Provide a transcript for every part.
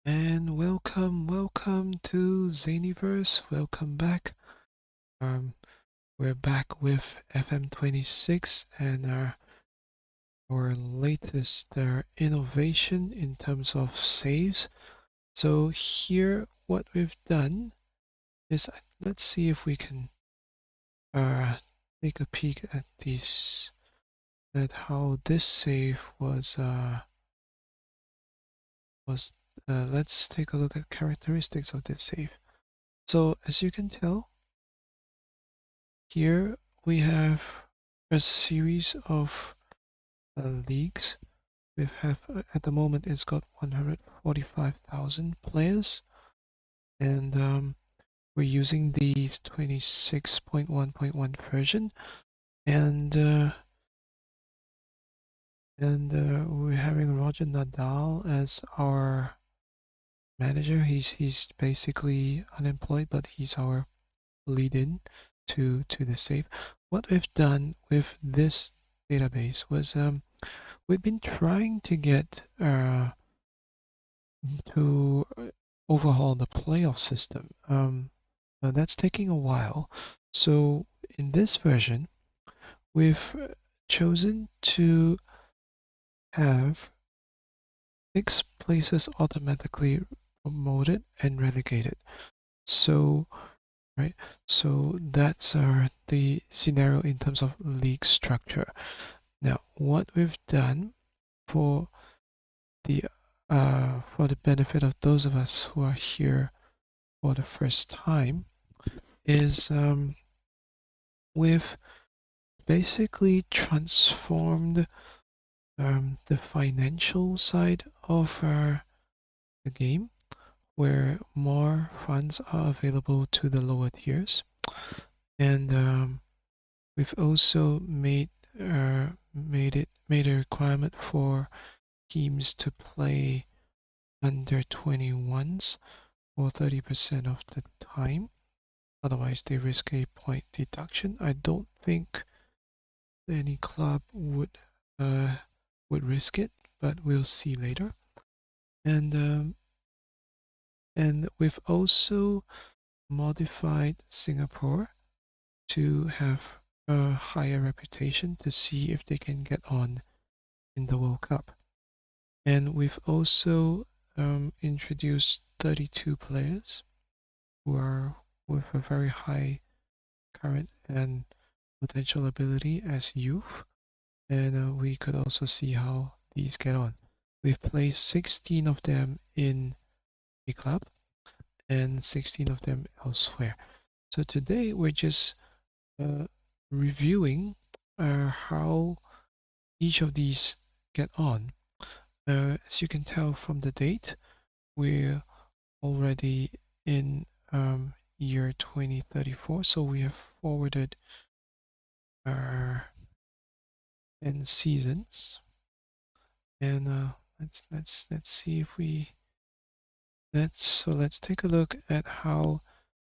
And welcome to ZanyVerse. Welcome back. We're back with FM26 and our latest innovation in terms of saves. So here, what we've done is let's see if we can take a peek at how this save was. Let's take a look at characteristics of this save. So as you can tell, here we have a series of leagues. We have at the moment it's got 145,000 players, and we're using the 26.1.1 version, and we're having Roger Nadal as our manager. He's basically unemployed, but he's our lead-in to the save. What we've done with this database was we've been trying to get to overhaul the playoff system. That's taking a while. So in this version, we've chosen to have 6 places automatically promoted and relegated. So right? So that's the scenario in terms of league structure. Now, what we've done for the benefit of those of us who are here for the first time is we've basically transformed the financial side of the game, where more funds are available to the lower tiers, and we've also made a requirement for teams to play under 21s for 30% of the time. Otherwise, they risk a point deduction. I don't think any club would risk it, but we'll see later. And we've also modified Singapore to have a higher reputation to see if they can get on in the World Cup. And we've also introduced 32 players who are with a very high current and potential ability as youth, and we could also see how these get on. We've placed 16 of them in a club and 16 of them elsewhere. So today we're just reviewing how each of these get on. As you can tell from the date, we're already in year 2034, so we have forwarded our 10 seasons, and let's see if we let's take a look at how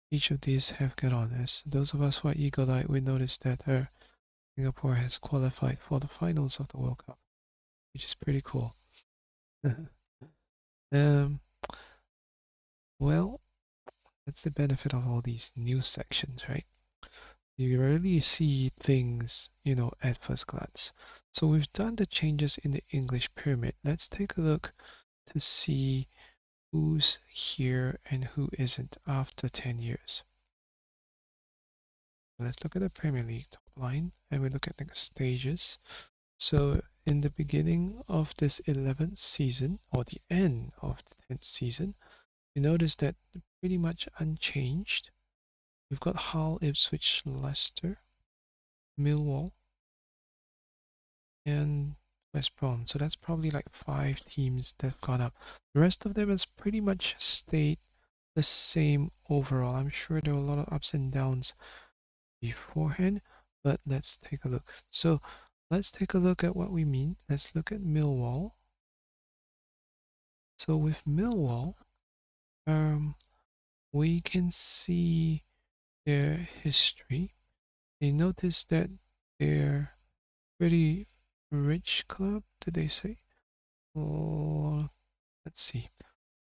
each of these have got on. As those of us who are eagle-eyed, we noticed that Singapore has qualified for the finals of the World Cup, which is pretty cool. Well, that's the benefit of all these new sections, right? You rarely see things, at first glance. So we've done the changes in the English pyramid. Let's take a look to see who's here and who isn't after 10 years. Let's look at the Premier League top line, and we look at the stages. So in the beginning of this 11th season, or the end of the 10th season, you notice that pretty much unchanged. We've got Hull, Ipswich, Leicester, Millwall, and West Brom. So that's probably like 5 teams that have gone up. The rest of them has pretty much stayed the same overall. I'm sure there were a lot of ups and downs beforehand, but let's take a look. So let's take a look at what we mean. Let's look at Millwall. So with Millwall, we can see their history. You notice that they're pretty rich club, did they say? Or let's see.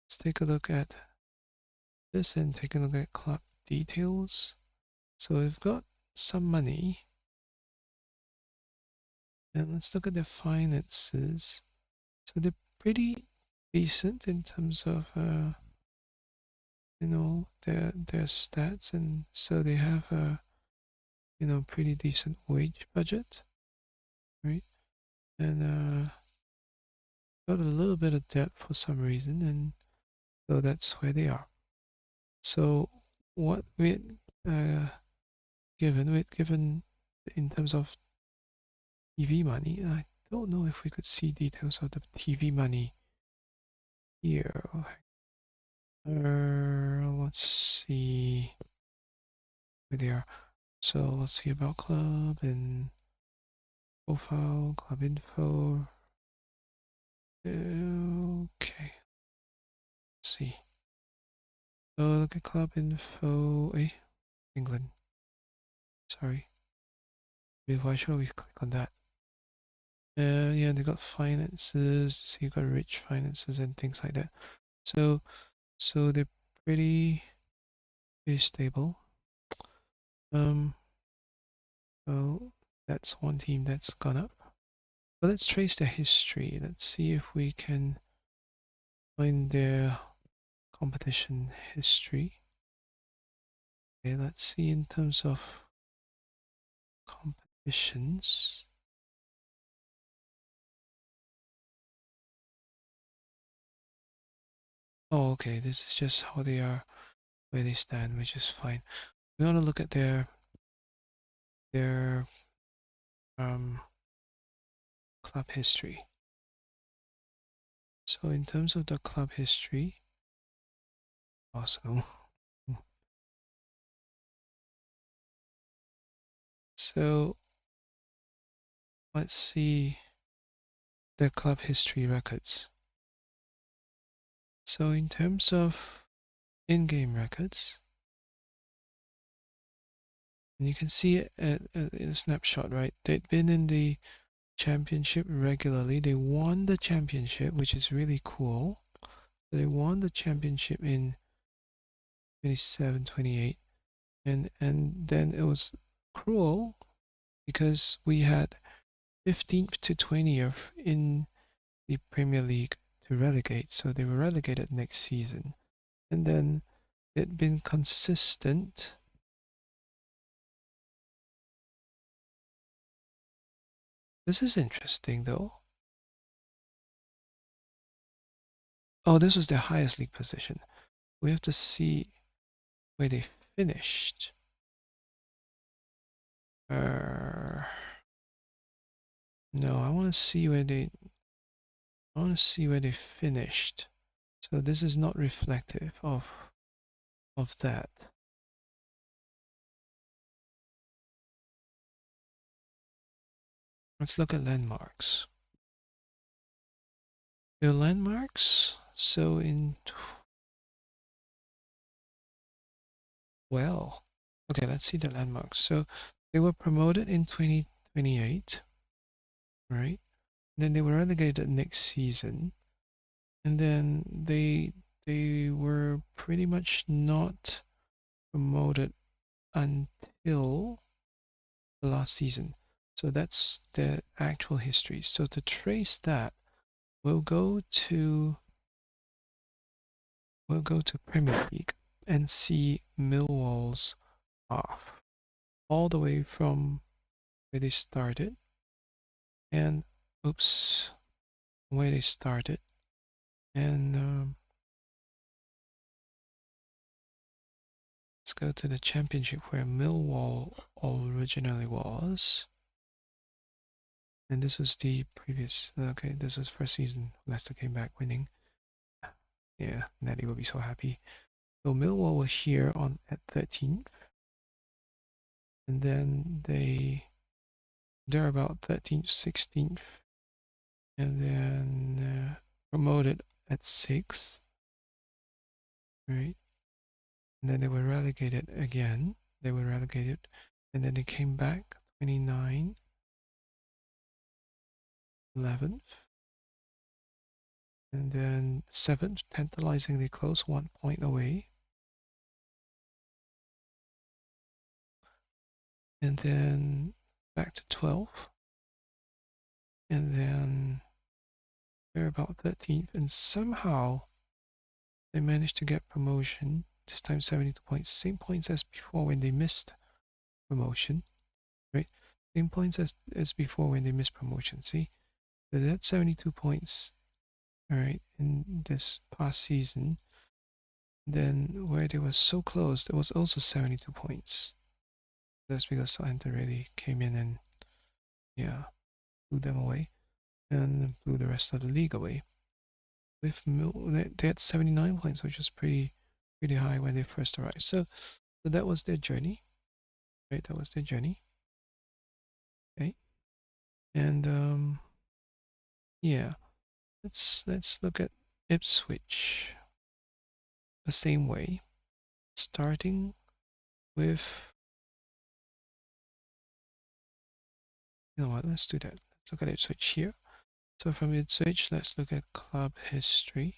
let's take a look at this and take a look at club details. So we've got some money. And let's look at the finances. So they're pretty decent in terms of their stats, and so they have a pretty decent wage budget, right? And got a little bit of debt for some reason, and so that's where they are. So what we'd given in terms of TV money, I don't know if we could see details of the TV money here. Let's see where they are. So let's see about club and profile, club info. Okay, let's see. So look at club info. England. Sorry. Why should we click on that? Yeah, they got finances. See, you got rich finances and things like that. So they're pretty stable. So that's one team that's gone up. But let's trace their history. Let's see if we can find their competition history. Okay, let's see in terms of competitions. Oh, okay, this is just how they are, where they stand, which is fine. We want to look at their club history. So in terms of the club history, awesome. So let's see the club history records. So in terms of in-game records, and you can see it in a snapshot, right? They'd been in the championship regularly. They won the championship, which is really cool. They won the championship in 27, 28, and then it was cruel because we had 15th to 20th in the Premier League to relegate, so they were relegated next season. And then they'd been consistent. This is interesting though. Oh, this was their highest league position. We have to see where they finished. No, I want to see where they finished. So this is not reflective of that. Let's look at landmarks. The landmarks. So okay, let's see the landmarks. So they were promoted in 2028, right? And then they were relegated next season, and then they were pretty much not promoted until the last season. So that's the actual history. So to trace that, we'll go to Premier League and see Millwall's off all the way from where they started, and where they started, and let's go to the championship where Millwall originally was. And this was the previous, okay, this was first season. Leicester came back winning. Yeah, Natty will be so happy. So Millwall were here at 13th. And then they're about 13th, 16th. And then promoted at 6th. Right? And then they were relegated again. They were relegated. And then they came back 29, 11th. And then 7th, tantalizingly close, 1 point away. And then back to 12th. And then they're about 13th. And somehow they managed to get promotion. This time 72 points. Same points as before when they missed promotion. Right? Same points as before when they missed promotion. See? So that's 72 points. Alright, in this past season. Then where they were so close, there was also 72 points. That's because Southampton really came in and, yeah, blew them away and blew the rest of the league away. With they had 79 points, which was pretty high when they first arrived. So that was their journey, right? That was their journey. Okay, and yeah, let's look at Ipswich the same way, starting with, you know what? Let's do that. Let's look at Ipswich here. So from Ipswich, let's look at club history.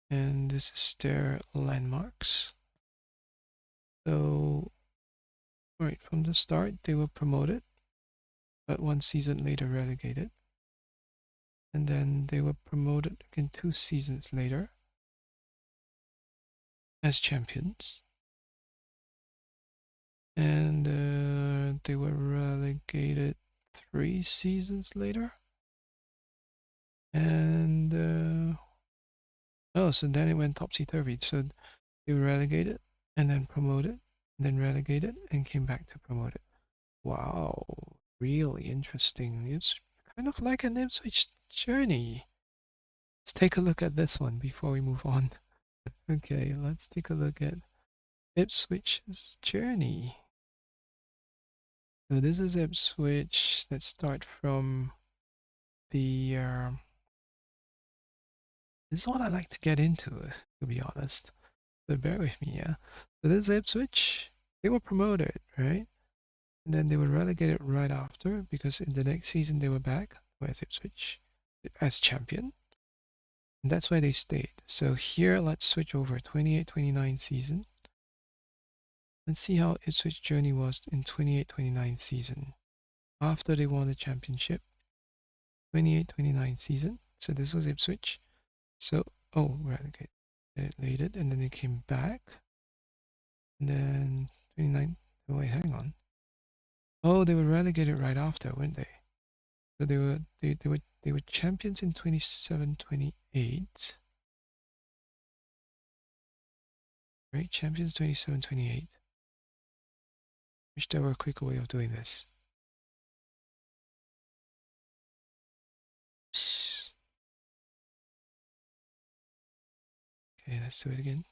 And this is their landmarks. So, right from the start, they were promoted, but 1 season later relegated. And then they were promoted again 2 seasons later as champions. And they were relegated 3 seasons later. And oh, so then it went topsy-turvy. So they were relegated and then promoted, and then relegated and came back to promoted. Wow, really interesting. It's kind of like an Ipswich journey. Let's take a look at this one before we move on. Okay, let's take a look at Ipswich's journey. So this is Ipswich. Let's start from the this is what I like to get into, to be honest. So bear with me, yeah. So this is Ipswich. They were promoted, right? And then they were relegated right after, because in the next season they were back with Ipswich as champion. And that's why they stayed. So here, let's switch over 28-29 season. Let's see how Ipswich journey was in 28-29 season. After they won the championship, 28-29 season. So this was Ipswich. So, oh, relegated, and then they came back. And then 29, oh wait, hang on. Oh, they were relegated right after, weren't they? So they were champions in 27-28. Right? Champions 27-28. Wish there were a quicker way of doing this. Okay, let's do it again.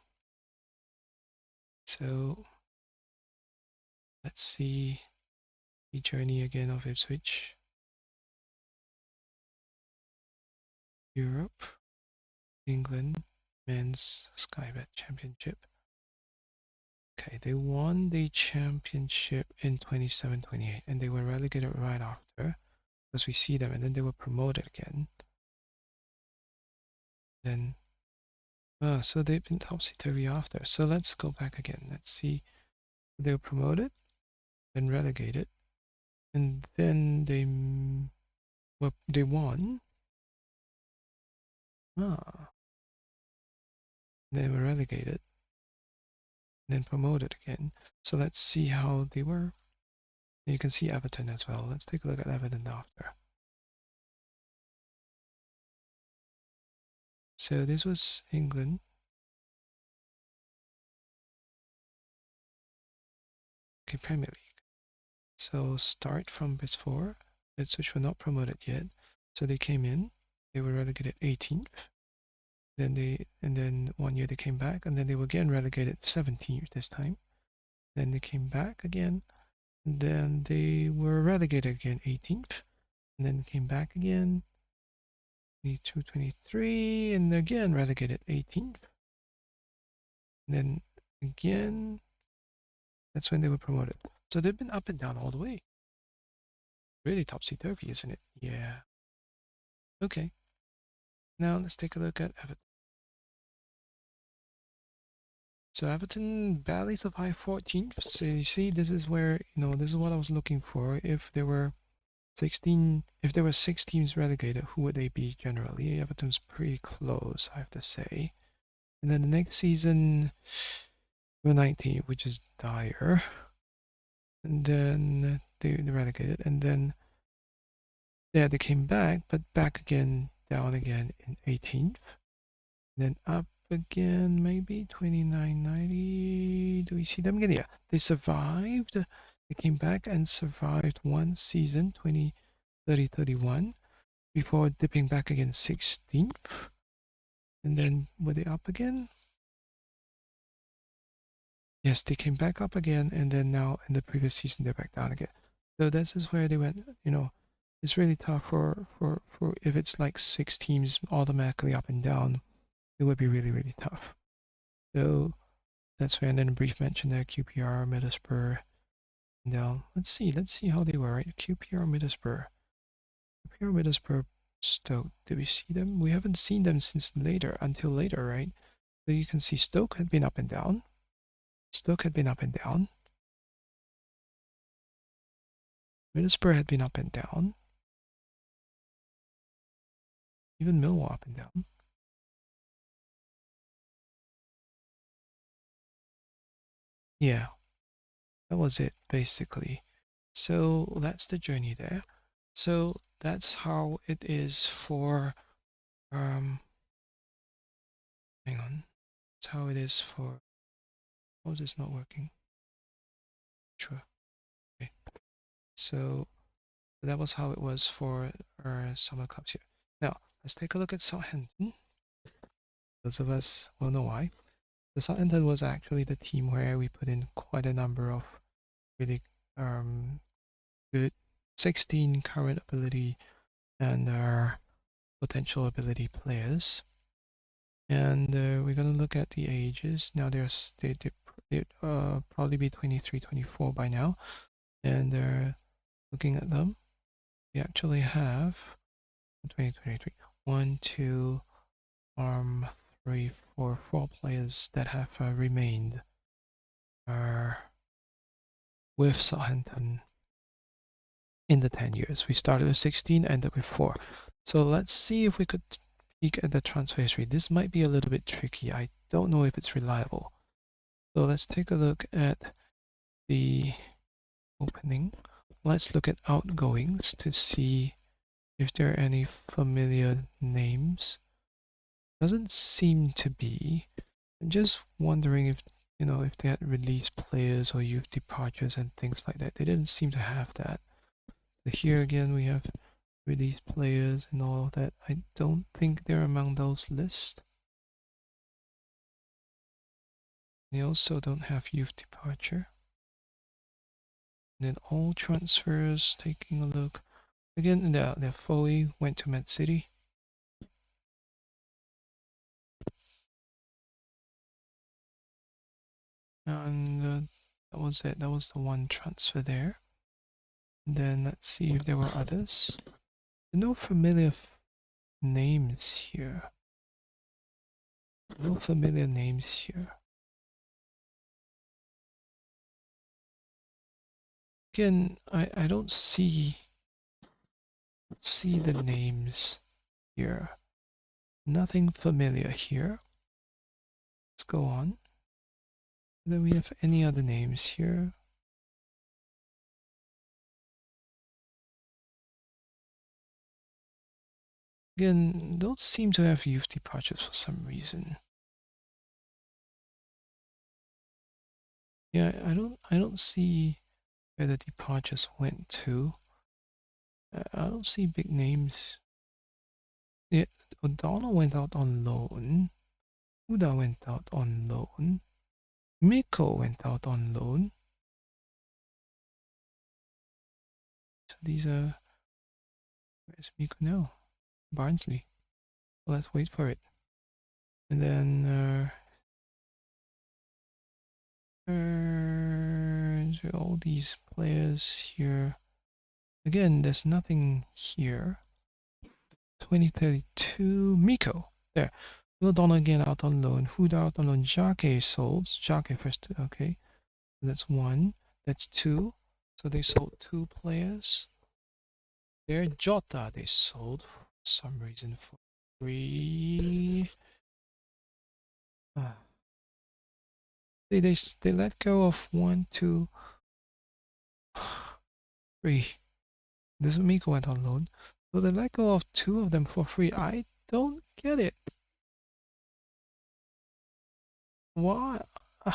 So let's see the journey again of Ipswich. Europe, England, Men's Sky Bet Championship. Okay, they won the championship in 27-28 and they were relegated right after, because we see them, and then they were promoted again. Then, so they've been topsy-turvy after. So let's go back again. Let's see. They were promoted, then relegated, and then they won. They were relegated, then promoted again. So let's see how they were. You can see Everton as well. Let's take a look at Everton after. So this was England. Okay, Premier League. So start from before, which were not promoted yet. So they came in, they were relegated 18th. Then 1 year they came back, and then they were again relegated 17th this time. Then they came back again, and then they were relegated again 18th, and then came back again 22, 23, and again relegated 18th. And then again, that's when they were promoted. So they've been up and down all the way. Really topsy-turvy, isn't it? Yeah. Okay. Now let's take a look at Everton. So Everton barely survived 14th. So you see, this is where, this is what I was looking for. If there were 16, if there were 6 teams relegated, who would they be generally? Everton's pretty close, I have to say. And then the next season, we're 19, which is dire. And then they relegated, and then yeah, they came back, but back again, down again in 18th. Then up again, maybe 29-90. Do we see them again? Yeah, they survived. They came back and survived one season, 20-30-31, before dipping back again 16th. And then were they up again? Yes, they came back up again, and then now in the previous season they're back down again. So this is where they went. It's really tough for if it's like 6 teams automatically up and down, it would be really, really tough. So that's why, and then a brief mention there, QPR, Middlesbrough, and down. Let's see how they were, right? QPR, Middlesbrough, Stoke. Did we see them? We haven't seen them since until later, right? So you can see Stoke had been up and down. Middlesbrough had been up and down. Even Millwall up and down. Yeah, that was it, basically. So that's the journey there. So that's how it is for, hang on. That's how it is for, how is this not working? Sure. Okay. So that was how it was for our summer clubs here. Now, let's take a look at Southampton. Those of us will know why. The Southampton was actually the team where we put in quite a number of really good 16 current ability and our potential ability players. And we're going to look at the ages. Now they'd probably be 23, 24 by now. And looking at them, we actually have 2023. 1, 2, 3, 4, 4 players that have remained with Southampton in the 10 years. We started with 16, ended with 4. So let's see if we could peek at the transfer history. This might be a little bit tricky. I don't know if it's reliable. So let's take a look at the opening. Let's look at outgoings to see if there are any familiar names. Doesn't seem to be. I'm just wondering if if they had released players or youth departures and things like that. They didn't seem to have that. So here again we have released players and all of that. I don't think they're among those lists. They also don't have youth departure. And then all transfers, taking a look. Again, the Foley went to Med City. And that was it. That was the one transfer there. And then let's see if there were others. No familiar names here. No familiar names here. Again, I don't see the names here. Nothing familiar here. Let's go on. Do we have any other names here? Again, don't seem to have youth departures for some reason. Yeah, I don't see where the departures went to. I don't see big names. Yeah, O'Donnell went out on loan. Uda went out on loan. Miko went out on loan. So these are, where's Miko now? Barnsley. Well, let's wait for it. And then all these players here. Again, there's nothing here. 2032, Miko. There. Will Donegan out on loan. Huda out on loan. Jake sold. Jake first. Okay. That's one. That's two. So they sold two players. There. Jota they sold for some reason for three. They let go of 1, 2, 3. This Miko went on loan. So they let go of two of them for free. I don't get it. Why? I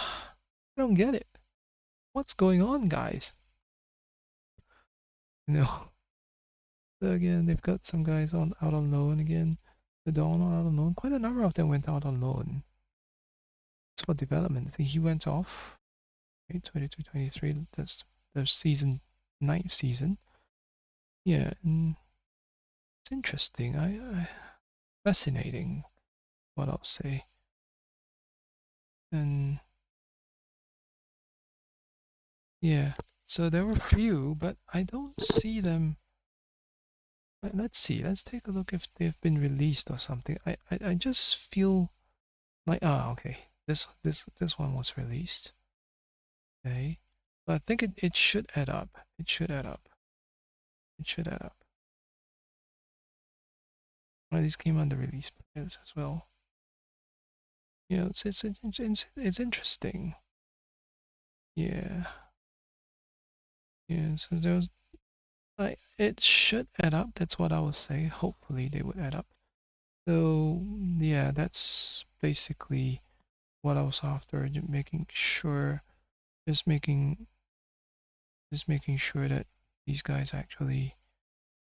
don't get it. What's going on, guys? No. So again, they've got some guys out on loan again. The Dawn out on loan. Quite a number of them went out on loan. It's for development. I think he went off. Okay, 22, 23. That's the season, 9th season. Yeah, and it's interesting. Fascinating, what I'll say. And yeah, so there were few, but I don't see them. Let's see. Let's take a look if they've been released or something. I just feel like okay. This one was released. Okay. But I think it should add up. It should add up. It should add up. Well, these came under release players as well. Yeah, it's interesting. Yeah. Yeah, so there's it should add up. That's what I would say. Hopefully they would add up. So yeah, that's basically what I was after. Making sure, just making sure that these guys actually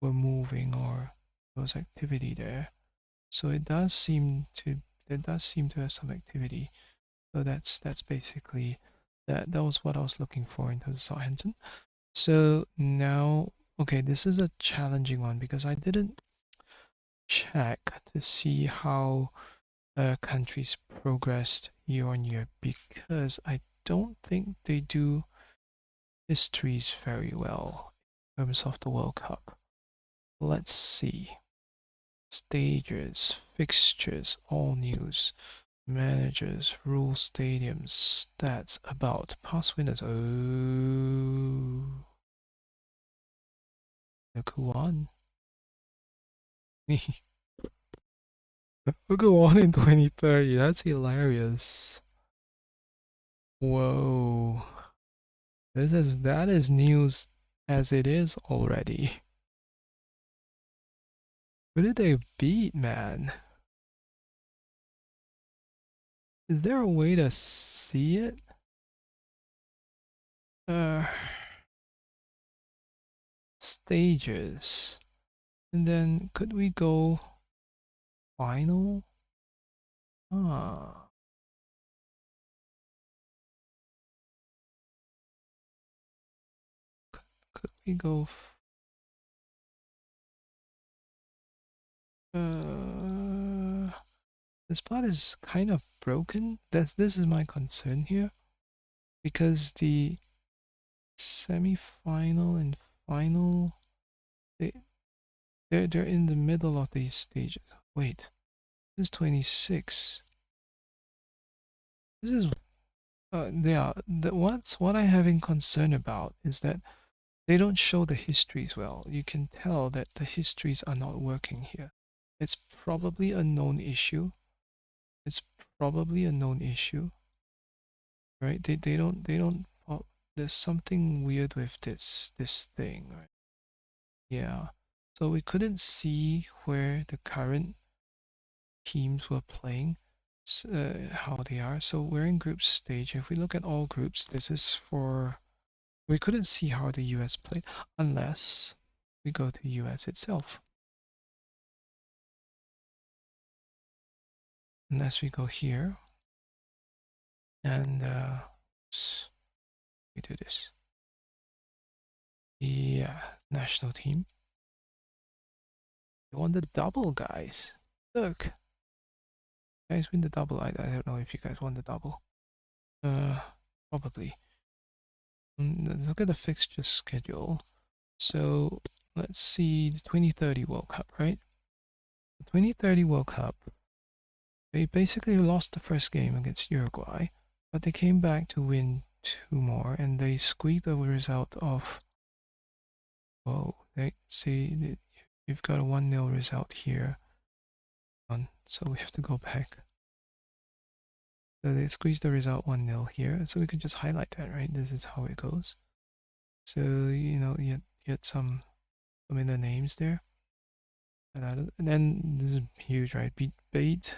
were moving or there was activity there. So it does seem to have some activity. So that's basically that was what I was looking for in terms of Southampton. So now, okay, this is a challenging one because I didn't check to see how countries progressed year on year because I don't think they do histories very well in terms of the World Cup. Let's see. Stages, fixtures, all news, managers, rules, stadiums, stats, about, past winners. Oh, look who won. Look who won in 2030. That's hilarious. Whoa. That is news as it is already. Who did they beat, man? Is there a way to see it? Stages. And then could we go final? Ah. Could we go this part is kind of broken. This is my concern here. Because the semi-final and final they're in the middle of these stages. Wait. This is 26. This is yeah, what I'm having concern about is that they don't show the histories well. You can tell that the histories are not working here. It's probably a known issue. It's probably a known issue, right? They don't. There's something weird with this thing, right? Yeah. So we couldn't see where the current teams were playing, how they are. So we're in group stage. If we look at all groups, this is for. We couldn't see how the US played unless we go to US itself. Unless we go here and we do this. Yeah, national team. We won the double, guys. Look. Guys win the double. I don't know if you guys won the double. Probably. Look at the fixture schedule. So let's see the 2030 World Cup, right? The 2030 World Cup, they basically lost the first game against Uruguay, but they came back to win 2 more, and they squeaked the result of. Whoa! They see you've got a 1-0 result here. So we have to go back. So they squeezed the result 1-0 here. So we could just highlight that, right? This is how it goes. So you get some in the names there. And then this is huge, right? Beat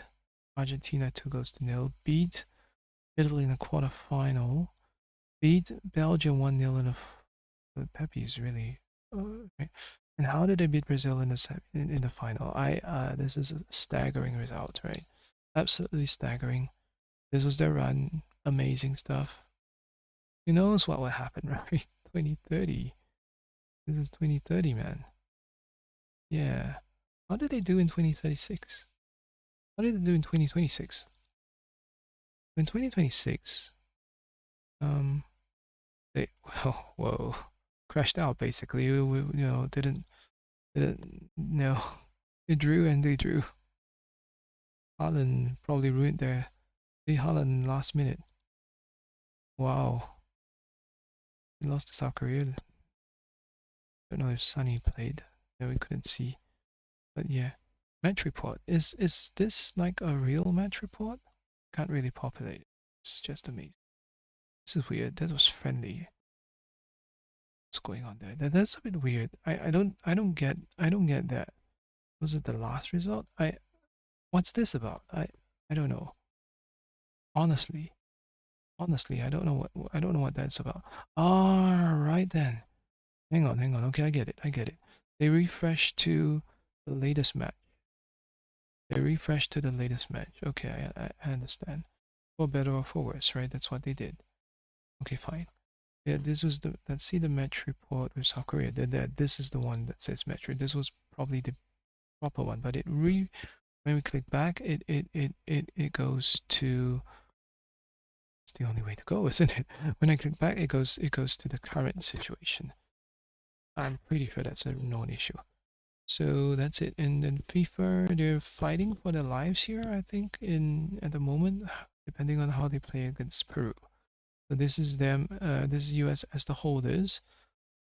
Argentina 2-0. Beat Italy in the quarterfinal. Beat Belgium 1-0 in the Pepe is really right. And how did they beat Brazil in the final? This is a staggering result, right? Absolutely staggering. This was their run. Amazing stuff. Who knows what will happen, right? 2030. This is 2030, man. Yeah. How did they do in 2036? How did they do in 2026? In 2026, they whoa, crashed out basically. We didn't no, they drew and they drew. Haaland probably ruined their Haaland last minute. Wow, they lost to South Korea. Don't know if Sunny played. No, we couldn't see. But yeah, match report. Is this like a real match report? Can't really populate it. It's just amazing. This is weird. That was friendly. What's going on there? That's a bit weird. I don't get that. Was it the last result? What's this about? I don't know. Honestly, I don't know what that's about. All right then. Hang on. Okay, I get it. They refreshed to the latest match. Okay, I understand. For better or for worse, right? That's what they did. Okay, fine. Yeah, this was let's see the match report with South Korea. This is the one that says match report. This was probably the proper one, but when we click back, it goes to. It's the only way to go, isn't it? When I click back, it goes to the current situation. I'm pretty sure that's a non-issue. So that's it. And then FIFA, they're fighting for their lives here, I think, at the moment, depending on how they play against Peru. So this is them. This is US as the holders.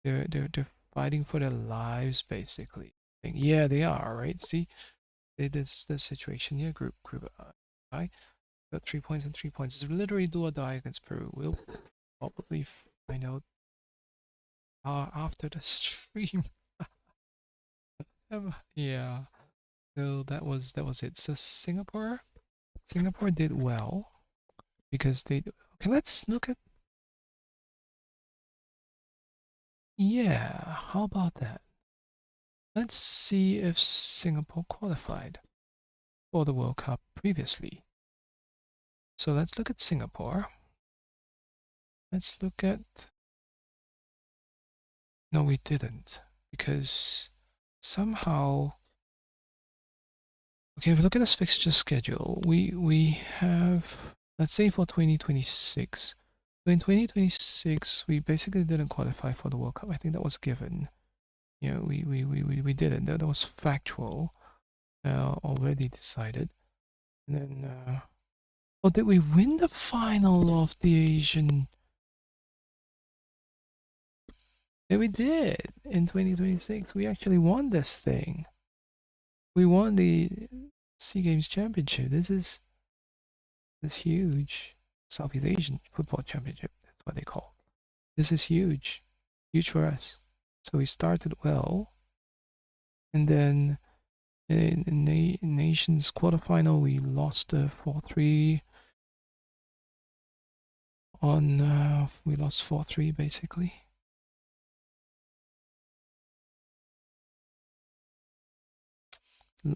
They're fighting for their lives, basically. Yeah, they are, right? See, this the situation here. Group I got 3 points and 3 points. It's literally do or die against Peru. We'll probably find out after the stream. Yeah. So that was it. So Singapore did well because they. Okay, let's look at. Yeah, how about that? Let's see if Singapore qualified for the World Cup previously. So let's look at Singapore. Let's look at. No, we didn't because somehow. Okay, if we look at this fixture schedule, we have, let's say for 2026. So in 2026, we basically didn't qualify for the World Cup. I think that was given. Yeah, we didn't. That was factual, already decided. And then, oh, did we win the final of the Asian? Yeah, we did in 2026. We actually won this thing. We won the SEA Games Championship. This is huge. Southeast Asian Football Championship. That's what they call it. This is huge. Huge for us. So we started well. And then in Nations quarterfinal, we lost 4-3 on, we lost 4-3 basically.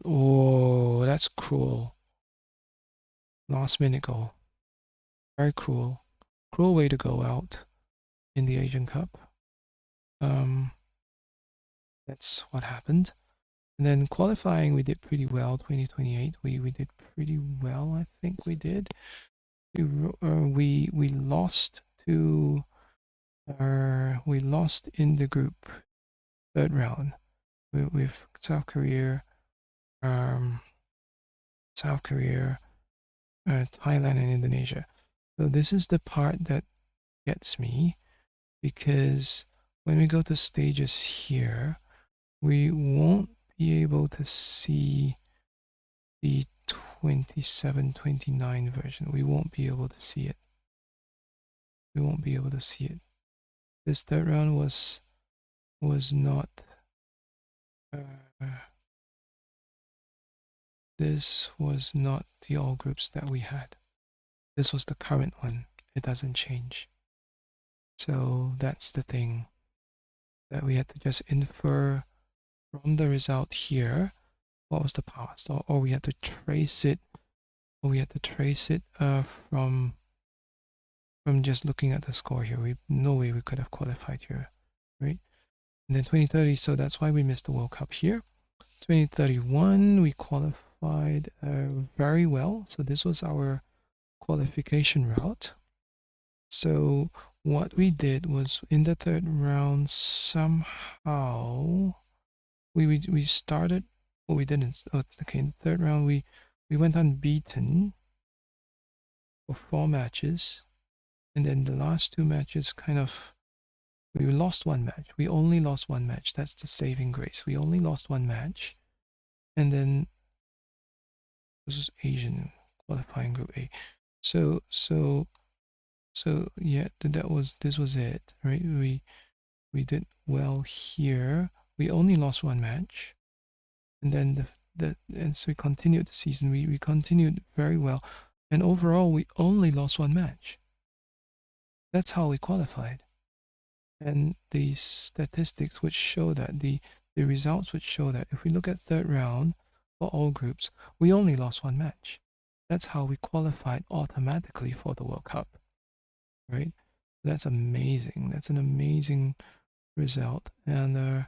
Oh, that's cruel. Last minute goal. Very cruel. Cruel way to go out in the Asian Cup. That's what happened. And then qualifying, we did pretty well. 2028, we did pretty well. I think we did. We lost to we lost in the group third round with South Korea, South Korea, Thailand, and Indonesia. So this is the part that gets me, because when we go to stages here, we won't be able to see the 27-29 version. We won't be able to see it. We won't be able to see it. This third round was not this was not the all groups that we had. This was the current one. It doesn't change. So that's the thing that we had to just infer from the result here. What was the past? Or we had to trace it. Or we had to trace it from just looking at the score here. No way we could have qualified here, right? And then 2030, so that's why we missed the World Cup here. 2031, we qualified very well. So this was our qualification route. So what we did was, in the third round, somehow we started, well, we didn't. Okay, in the third round we went unbeaten for 4 matches, and then the last 2 matches we lost 1 match. We only lost 1 match. That's the saving grace. We only lost 1 match, and then this is Asian qualifying Group A. So yeah, this was it, right? We did well here. We only lost 1 match, and then and so we continued the season. We continued very well, and overall we only lost 1 match. That's how we qualified, and the statistics would show that the results would show that if we look at third round for all groups, we only lost 1 match. That's how we qualified automatically for the World Cup, right? That's amazing. That's an amazing result. And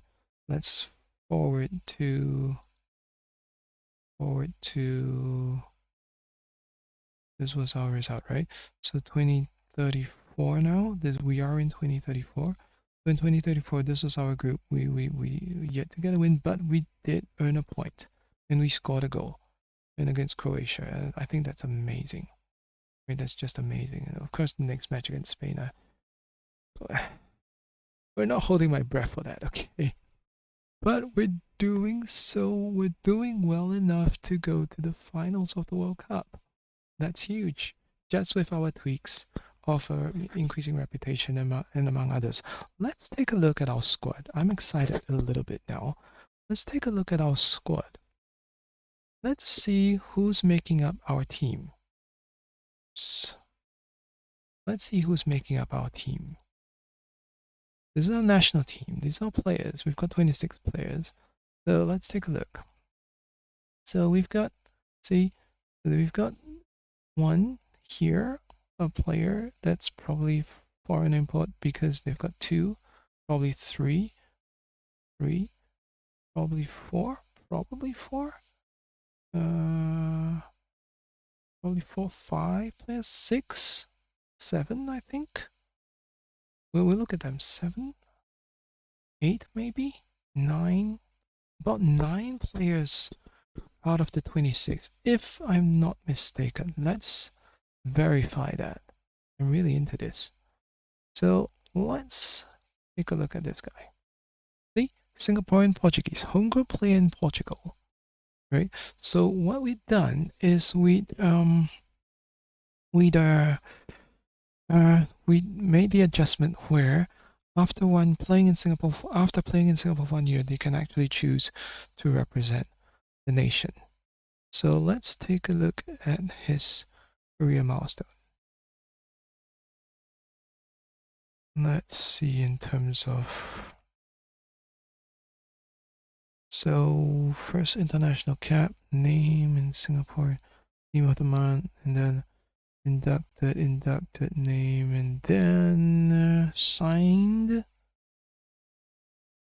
let's forward to this was our result, right? So 2034 now. We are in 2034. So in 2034, this was our group. We yet to get a win, but we did earn a point, and we scored a goal, and against Croatia. I think that's amazing. Right? That's just amazing. And of course, the next match against Spain. We're not holding my breath for that, okay? But we're doing well enough to go to the finals of the World Cup. That's huge. Just with our tweaks of increasing reputation and among others. Let's take a look at our squad. I'm excited a little bit now. Let's take a look at our squad. Let's see who's making up our team. Let's see who's making up our team. This is our national team. These are players. We've got 26 players. So let's take a look. So we've got, we've got 1 here, a player that's probably foreign import because they've got 2, probably 3, probably 4, probably 5 players, 6, 7, I think. We'll look at them. 7, 8, maybe 9, about 9 players out of the 26, if I'm not mistaken. Let's verify that. I'm really into this. So let's take a look at this guy. See, Singaporean Portuguese, home group player in Portugal, right? So what we've done is we made the adjustment where after playing in Singapore for 1 year, they can actually choose to represent the nation. So let's take a look at his career milestone. Let's see in terms of, so first international cap, name in Singapore, team of the month, and then inducted name, and then signed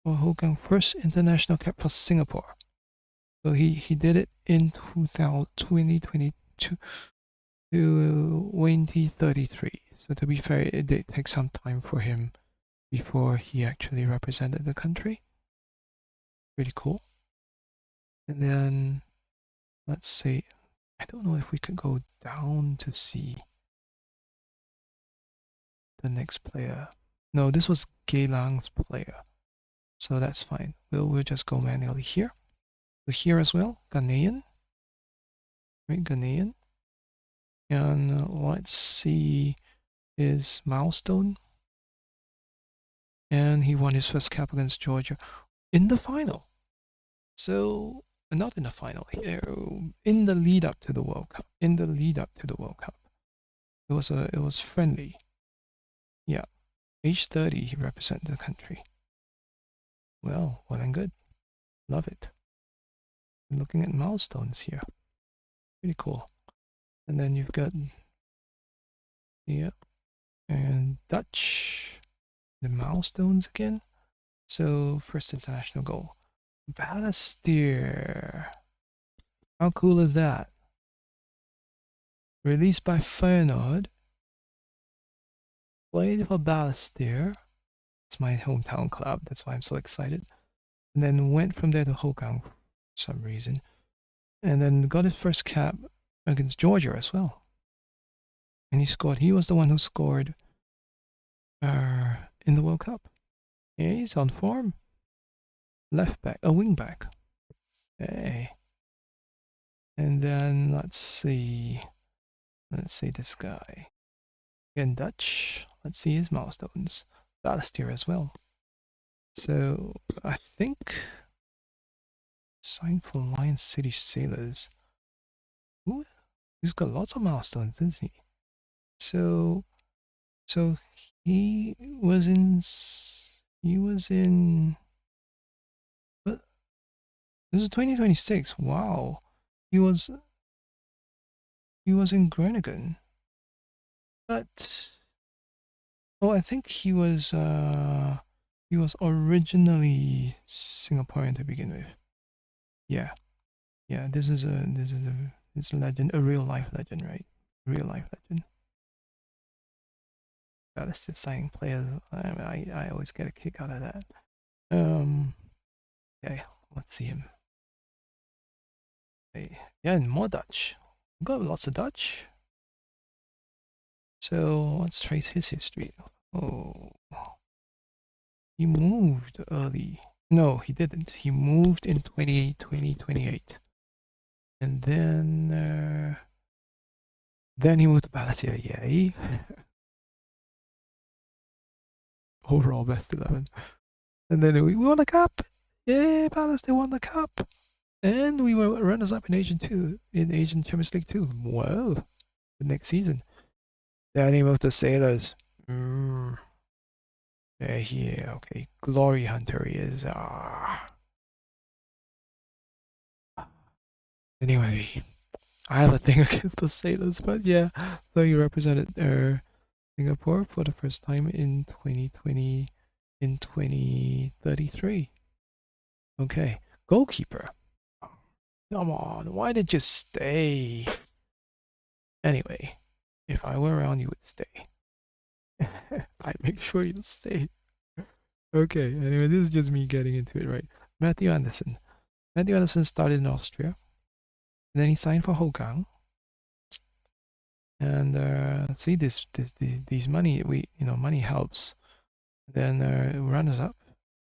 for Hougang, first international cap for Singapore. So he did it in 2022 to 2033. So to be fair, it did take some time for him before he actually represented the country. Pretty cool. And then let's say, I don't know if we could go down to see the next player. No, this was Gaelang's player. So that's fine. We'll just go manually here. So here as well, Ghanaian. Right, Ghanaian. And let's see his milestone. And he won his first cap against Georgia in the final. So, not in the final, in the lead up to the World Cup. In the lead up to the World Cup. It was friendly. Yeah. Age 30, he represented the country. Well and good. Love it. Looking at milestones here. Pretty cool. And then you've got, yeah, and Dutch, the milestones again. So first international goal, Balestier. How cool is that? Released by Feyenoord, played for Balestier. It's my hometown club. That's why I'm so excited. And then went from there to Hogang for some reason, and then got his first cap against Georgia as well. And he scored. He was the one who scored in the World Cup. Yeah, he's on form. Left back, a wing back. Hey. And then let's see this guy. Again, Dutch. Let's see his milestones. Balestier as well. So I think signed for Lion City Sailors. Ooh, he's got lots of milestones, isn't he? So he was in what? This is 2026. Wow. He was in Groningen. But I think he was originally Singaporean to begin with. Yeah. This is a legend, a real life legend, right? Real life legend. That's just signing players. I always get a kick out of that. Okay, let's see him. Okay. Yeah, and more Dutch. We've got lots of Dutch. So let's trace his history. Oh, he moved early. No, he didn't. He moved in 2028. And then he moved to Balestier, yay. Overall best 11. And then we won the cup. Yay, Balestier won the cup. And we were runners-up in Asian Champions League 2. Whoa. The next season. Then he moved to Sailors. Yeah, okay. Glory Hunter he is. Anyway, I have a thing against the Sailors, but yeah. So he represented Singapore for the first time in 2033. Okay. Goalkeeper. Come on, why did you stay? Anyway, if I were around, you would stay. I'd make sure you stay. Okay, anyway, this is just me getting into it, right? Matthew Anderson. Matthew Anderson started in Austria. And then he signed for Hogang. And see these money, money helps. Then runners up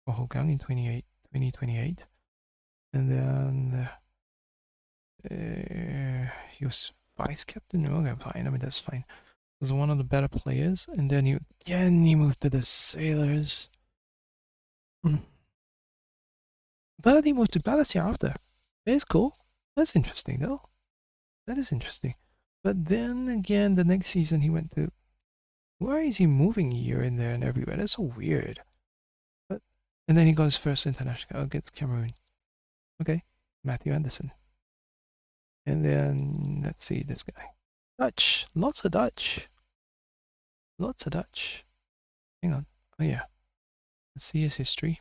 for Hogang in 2028. And then he was vice captain. Okay, fine. I mean, that's fine. He was one of the better players. And then he moved to the Sailors. But he moved to Balestier after. It's cool. That's interesting, though. That is interesting. But then again, the next season he went to. Why is he moving here and there and everywhere? That's so weird. And then he got his first international against Cameroon. Okay, Matthew Anderson. And then let's see this guy. Dutch, lots of Dutch. Hang on. Oh yeah. Let's see his history.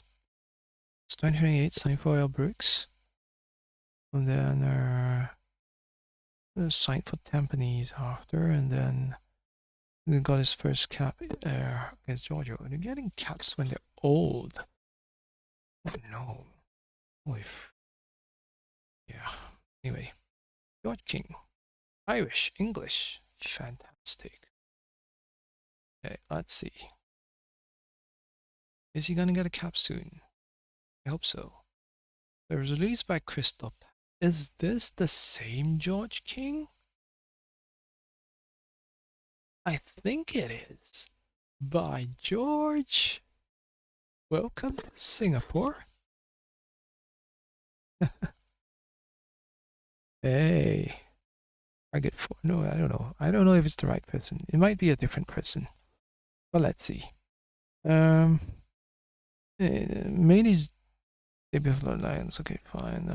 It's 2028, signed for L Brooks. And then signed for Tampines after, and then he got his first cap against Georgia. And they're getting caps when they're old. Oh no. Yeah. Anyway. George King. Irish, English. Fantastic. Okay, let's see. Is he gonna get a cap soon? I hope so. It was released by Crystal. Is this the same George King? I think it is. By George. Welcome to Singapore. Hey. Target 4. No, I don't know. I don't know if it's the right person. It might be a different person. But let's see. Main is debut of the Lions. Okay, fine.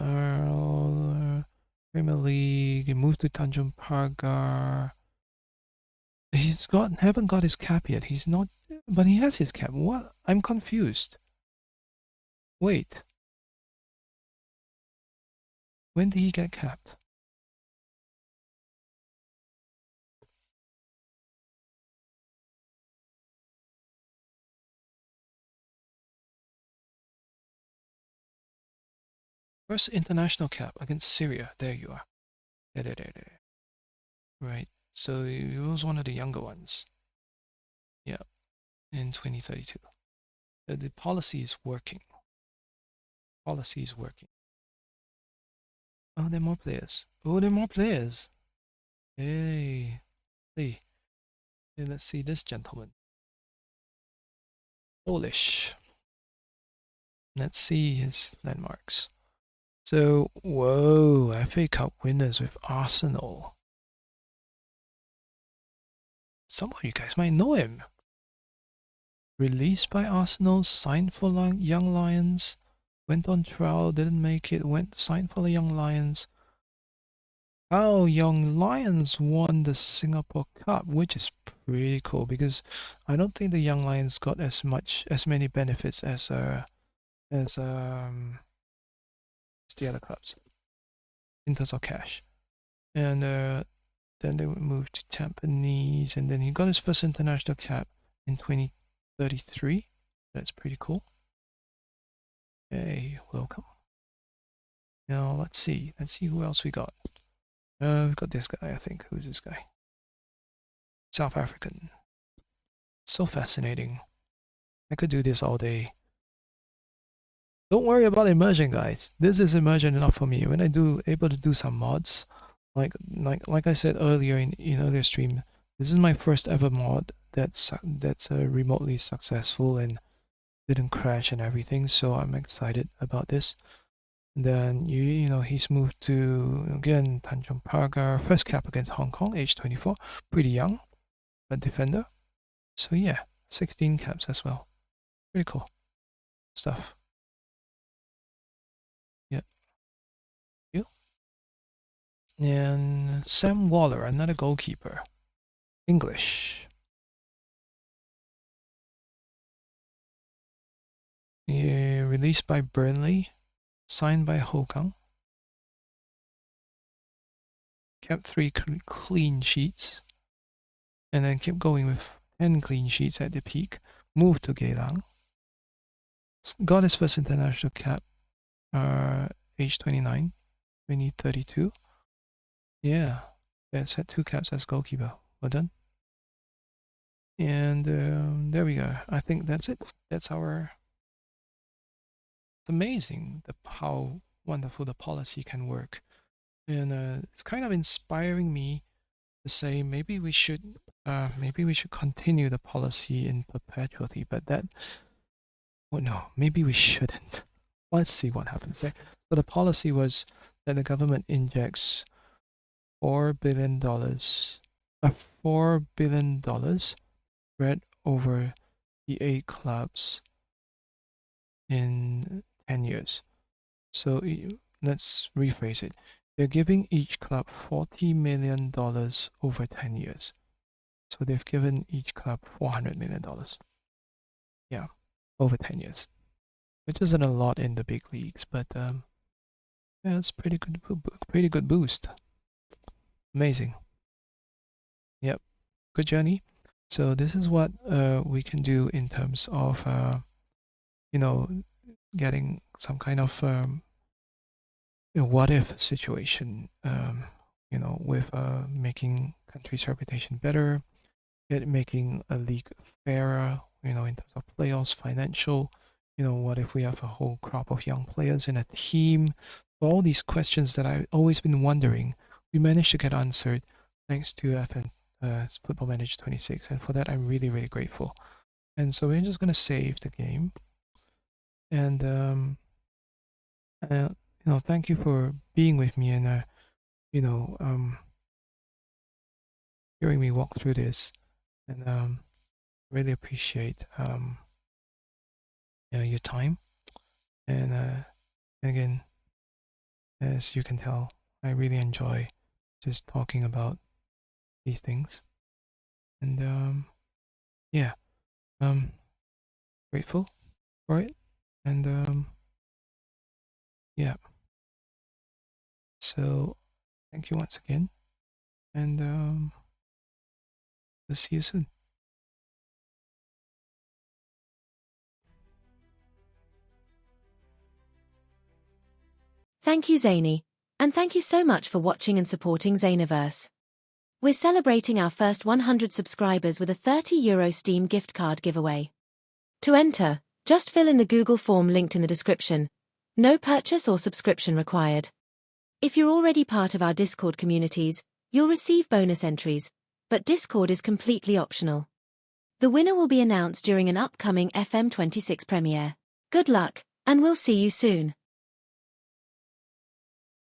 Premier League. He moved to Tanjung Pagar. Haven't got his cap yet. He's not, but he has his cap. What? I'm confused. Wait. When did he get capped? First international cap against Syria. There you are. There. Right. So he was one of the younger ones. Yeah. In 2032. The policy is working. Policy is working. Oh, there are more players. Oh, there are more players. Hey. Hey, let's see this gentleman. Polish. Let's see his landmarks. So, whoa, FA Cup winners with Arsenal. Some of you guys might know him. Released by Arsenal, signed for Young Lions, went on trial, didn't make it, signed for the Young Lions. Oh, Young Lions won the Singapore Cup, which is pretty cool because I don't think the Young Lions got as many benefits as the other clubs in terms of cash. And then they moved to Tampines, and then he got his first international cap in 2033. That's pretty cool. Hey, welcome. Now let's see who else we got. We've got this guy, I think. Who's this guy? South African. So fascinating. I could do this all day. Don't worry about immersion, guys. This is immersion enough for me. When I able to do some mods, like I said earlier in earlier stream, this is my first ever mod that's remotely successful and didn't crash and everything. So I'm excited about this. And then he's moved to again Tanjung Pagar, first cap against Hong Kong, age 24, pretty young, but defender. So yeah, 16 caps as well. Pretty cool stuff. Yeah. You. And Sam Waller, another goalkeeper. English. Yeah, released by Burnley, signed by Hougang. Kept 3 clean sheets, and then kept going with 10 clean sheets at the peak. Moved to Geylang. Got his first international cap, age 29, 2032. Yeah, that's had 2 caps as goalkeeper. Well done. And there we go. I think that's it. That's our. It's amazing how wonderful the policy can work, and it's kind of inspiring me to say maybe we should continue the policy in perpetuity. But no, maybe we shouldn't. Let's see what happens there. So the policy was that the government injects $4 billion, $4 billion spread over the 8 clubs in 10 years. So let's rephrase it. They're giving each club $40 million over 10 years. So they've given each club $400 million. Yeah, over 10 years. Which isn't a lot in the big leagues, but yeah, it's pretty good boost. Amazing. Yep, good journey. So this is what we can do in terms of getting some kind of what if situation with making country's reputation better, making a league fairer, in terms of playoffs, financial. What if we have a whole crop of young players in a team? All these questions that I've always been wondering, we managed to get answered thanks to FM Football Manager 26, and for that I'm really, really grateful. And so we're just gonna save the game, and thank you for being with me and hearing me walk through this, and really appreciate your time. And again, as you can tell, I really enjoy just talking about these things, and yeah, grateful for it, and yeah. So thank you once again, and we'll see you soon. Thank you, Zany, and thank you so much for watching and supporting ZanyVerse. We're celebrating our first 100 subscribers with a €30 Steam gift card giveaway. To enter, just fill in the Google form linked in the description. No purchase or subscription required. If you're already part of our Discord communities, you'll receive bonus entries, but Discord is completely optional. The winner will be announced during an upcoming FM26 premiere. Good luck, and we'll see you soon.